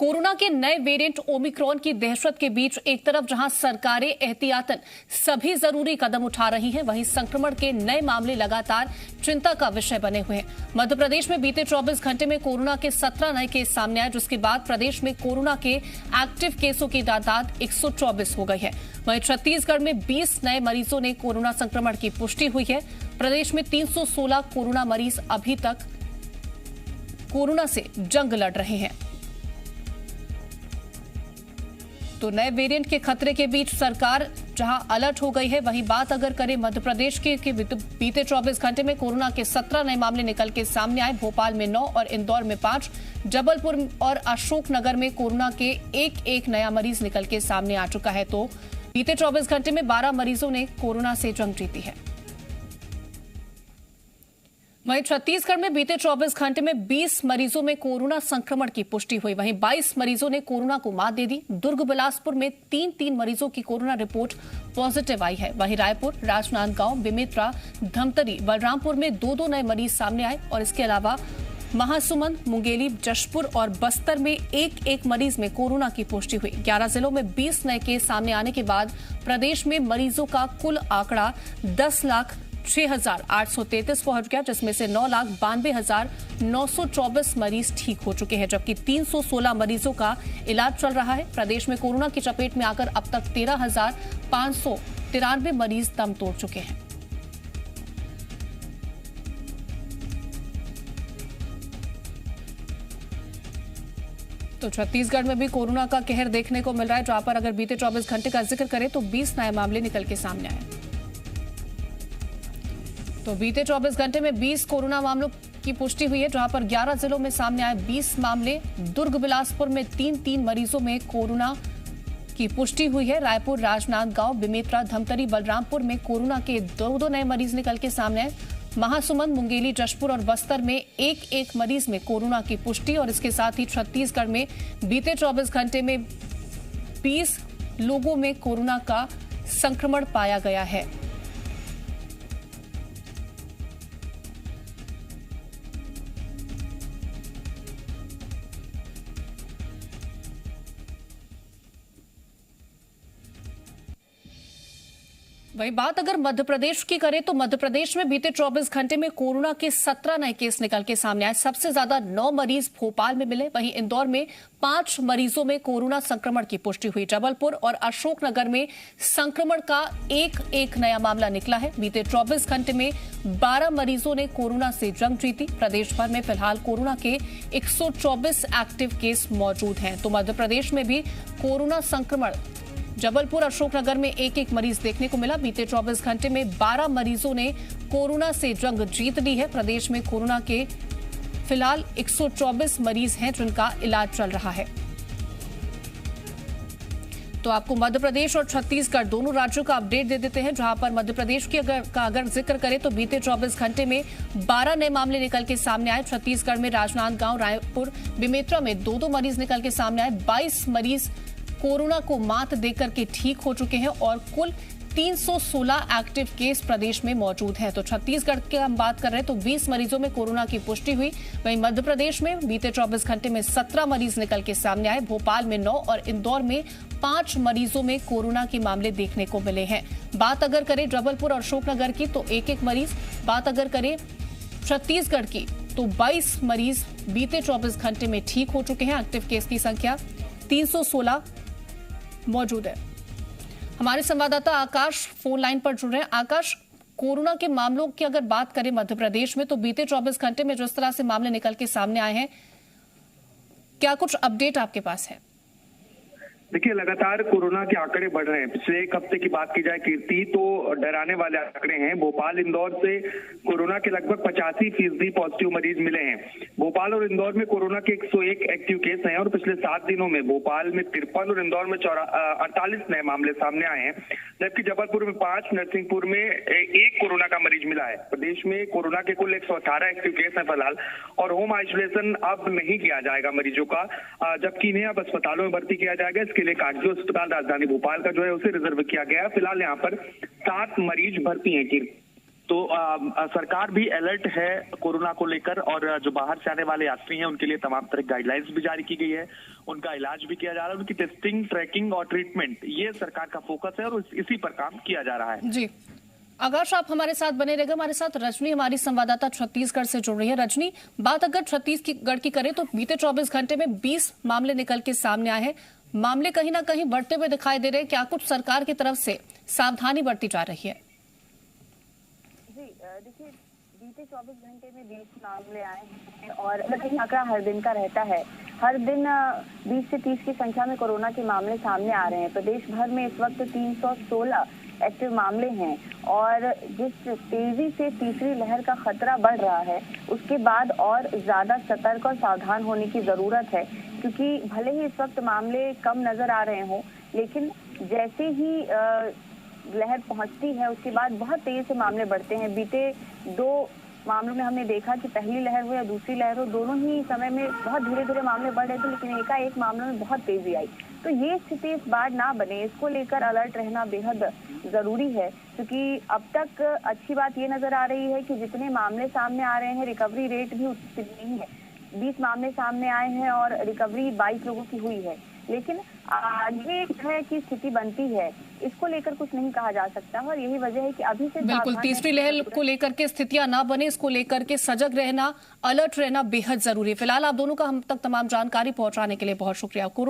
Corona के नए variant Omicron की दहशत के बीच एक तरफ जहां सरकारें एहतियातन सभी जरूरी कदम उठा रही हैं, वहीं संक्रमण के नए मामले लगातार चिंता का विषय बने हुए हैं। मध्य प्रदेश में बीते 24 घंटे में कोरोना के 17 नए केस सामने आए, जिसके बाद प्रदेश में कोरोना के एक्टिव केसों की तादाद 124 हो गई है। वहीं छत्तीसगढ़ में 20 नए मरीजों ने कोरोना संक्रमण की पुष्टि हुई है। प्रदेश में 316 कोरोना मरीज अभी तक कोरोना से जंग लड़ रहे हैं। तो नए वेरिएंट के खतरे के बीच सरकार जहां अलर्ट हो गई है, वहीं बात अगर करें मध्य प्रदेश के बीते 24 घंटे में कोरोना के 17 नए मामले निकल के सामने आए। भोपाल में 9 और इंदौर में 5, जबलपुर और अशोकनगर में कोरोना के एक नया मरीज निकल के सामने आ चुका है। तो बीते 24 घंटे में 12 मरीजों ने कोरोना से जंग जीती है। वहीं छत्तीसगढ़ में बीते 24 घंटे में 20 मरीजों में कोरोना संक्रमण की पुष्टि हुई। वहीं 22 मरीजों ने कोरोना को मात दे दी। दुर्ग बिलासपुर में 3 मरीजों की कोरोना रिपोर्ट पॉजिटिव आई है। वहीं रायपुर, राजनांदगांव, बेमेतरा, धमतरी, बलरामपुर में 2 नए मरीज सामने आए और इसके अलावा महासुमंद, मुंगेली, जशपुर और बस्तर में एक मरीज में कोरोना की पुष्टि हुई। 11 जिलों में 20 नए केस सामने आने के बाद प्रदेश में मरीजों का कुल आंकड़ा 10,06,833 पहुंच गया, जिसमें से 9,92,924 मरीज ठीक हो चुके हैं, जबकि 316 मरीजों का इलाज चल रहा है। प्रदेश में कोरोना की चपेट में आकर अब तक 13,593 मरीज दम तोड़ चुके हैं। तो छत्तीसगढ़ में भी कोरोना का कहर देखने को मिल रहा है, जहां पर अगर बीते 24 घंटे का जिक्र करें तो 20 नए मामले निकल के सामने आए। तो बीते 24 घंटे में 20 कोरोना मामलों की पुष्टि हुई है, जहां पर 11 जिलों में सामने आए 20 मामले। दुर्ग बिलासपुर में 3 मरीजों में कोरोना की पुष्टि हुई है। रायपुर, राजनांदगांव, बेमेतरा, धमतरी, बलरामपुर में कोरोना के 2 नए मरीज निकल के सामने आए। महासुमंद, मुंगेली, जशपुर और बस्तर में एक मरीज में कोरोना की पुष्टि। और इसके साथ ही छत्तीसगढ़ में बीते 24 घंटे में 20 लोगों में कोरोना का संक्रमण पाया गया है। वही बात अगर मध्य प्रदेश की करें तो मध्य प्रदेश में बीते 24 घंटे में कोरोना के 17 नए केस निकल के सामने आए। सबसे ज्यादा 9 मरीज भोपाल में मिले। वहीं इंदौर में 5 मरीजों में कोरोना संक्रमण की पुष्टि हुई। जबलपुर और अशोकनगर में संक्रमण का एक नया मामला निकला है। बीते 24 घंटे में 12 मरीजों ने कोरोना से जंग जीती। प्रदेश भर में फिलहाल कोरोना के 124 एक्टिव केस मौजूद हैं। तो मध्य प्रदेश में भी कोरोना संक्रमण जबलपुर, अशोकनगर में एक मरीज देखने को मिला। बीते 24 घंटे में 12 मरीजों ने कोरोना से जंग जीत ली है। प्रदेश में कोरोना के फिलहाल 124 मरीज हैं, जिनका इलाज चल रहा है। तो आपको मध्य प्रदेश और छत्तीसगढ़ दोनों राज्यों का अपडेट दे देते हैं, जहां पर मध्य प्रदेश की अगर जिक्र करें तो बीते 24 घंटे में 12 नए मामले निकल के सामने आए। छत्तीसगढ़ में राजनांदगांव, रायपुर, बेमेतरा में 2 मरीज निकल के सामने आए। 22 मरीज कोरोना को मात देकर के ठीक हो चुके हैं और कुल 316 एक्टिव केस प्रदेश में मौजूद हैं। तो छत्तीसगढ़ की हम बात कर रहे हैं तो 20 मरीजों में कोरोना की पुष्टि हुई। वहीं मध्य प्रदेश में बीते 24 घंटे में 17 मरीज निकल के सामने आए। भोपाल में 9 और इंदौर में 5 मरीजों में कोरोना के मामले देखने को मिले हैं। बात अगर करें जबलपुर और अशोकनगर की तो एक मरीज। बात अगर करें छत्तीसगढ़ की तो 22 मरीज बीते 24 घंटे में ठीक हो चुके हैं। एक्टिव केस की संख्या 316 मौजूद है। हमारे संवाददाता आकाश फोन लाइन पर जुड़ रहे हैं। आकाश, कोरोना के मामलों की अगर बात करें मध्य प्रदेश में तो बीते 24 घंटे में जिस तरह से मामले निकल के सामने आए हैं, क्या कुछ अपडेट आपके पास है? देखिए, लगातार कोरोना के आंकड़े बढ़ रहे हैं। पिछले एक हफ्ते की बात की जाए कीर्ति, तो डराने वाले आंकड़े हैं। भोपाल, इंदौर से कोरोना के लगभग 85% पॉजिटिव मरीज मिले हैं। भोपाल और इंदौर में कोरोना के 101 एक्टिव केस हैं और पिछले 7 दिनों में भोपाल में 53 और इंदौर में 48 नए मामले सामने आए हैं, जबकि जबलपुर में 5, नरसिंहपुर में 1 कोरोना का मरीज मिला है। प्रदेश में कोरोना के कुल 118 एक्टिव केस हैं फिलहाल, और होम आइसोलेशन अब नहीं किया जाएगा मरीजों का, जबकि इन्हें अब अस्पतालों में भर्ती किया जाएगा। के लिए कागजी अस्पताल राजधानी भोपाल का जो है उसे रिजर्व किया गया है। फिलहाल यहाँ पर 7 मरीज भर्ती हैं। तो सरकार भी अलर्ट है कोरोना को लेकर, और जो बाहर से आने वाले यात्री हैं उनके लिए तमाम तरह की गाइडलाइंस भी जारी की गई है। उनका इलाज भी किया जा रहा है, उनकी टेस्टिंग, ट्रैकिंग और ट्रीटमेंट, ये सरकार का फोकस है और इसी पर काम किया जा रहा है। जी, आकाश आप हमारे साथ बने रहेगा। हमारे साथ रजनी हमारी संवाददाता छत्तीसगढ़ से जुड़ रही है। रजनी, बात अगर छत्तीसगढ़ की करें तो बीते 24 घंटे में 20 मामले निकल के सामने आए हैं। मामले कहीं ना कहीं बढ़ते हुए दिखाई दे रहे हैं। क्या कुछ सरकार की तरफ से सावधानी बरती जा रही है? देखिए, बीते 24 घंटे में 20 मामले आए हैं और लेकिन आंकड़ा हर दिन का रहता है। हर दिन 20 से 30 की संख्या में कोरोना के मामले सामने आ रहे हैं। प्रदेश भर में इस वक्त 316 एक्टिव मामले हैं और जिस तेजी से तीसरी लहर का खतरा बढ़ रहा है, उसके बाद और ज्यादा सतर्क और सावधान होने की जरूरत है, क्योंकि भले ही इस वक्त मामले कम नजर आ रहे हों, लेकिन जैसे ही लहर पहुंचती है उसके बाद बहुत तेजी से मामले बढ़ते हैं। बीते 2 मामलों में हमने देखा कि पहली लहर हो या दूसरी लहर हो, दोनों ही समय में बहुत धीरे धीरे मामले बढ़ रहे थे, लेकिन एकाएक मामलों में बहुत तेजी आई। तो ये स्थिति इस बार ना बने, इसको लेकर अलर्ट रहना बेहद जरूरी है, क्योंकि अब तक अच्छी बात ये नजर आ रही है कि जितने मामले सामने आ रहे हैं, रिकवरी रेट भी उतनी नहीं है। 20 मामले सामने आए हैं और रिकवरी 22 लोगों की हुई है, लेकिन आगे है कि स्थिति बनती है, इसको लेकर कुछ नहीं कहा जा सकता और यही वजह है कि अभी से बिल्कुल तीसरी लहर को लेकर के स्थितियां ना बने, इसको लेकर के सजग रहना, अलर्ट रहना बेहद जरूरी है। फिलहाल आप दोनों का हम तक तमाम जानकारी पहुंचाने के लिए बहुत शुक्रिया।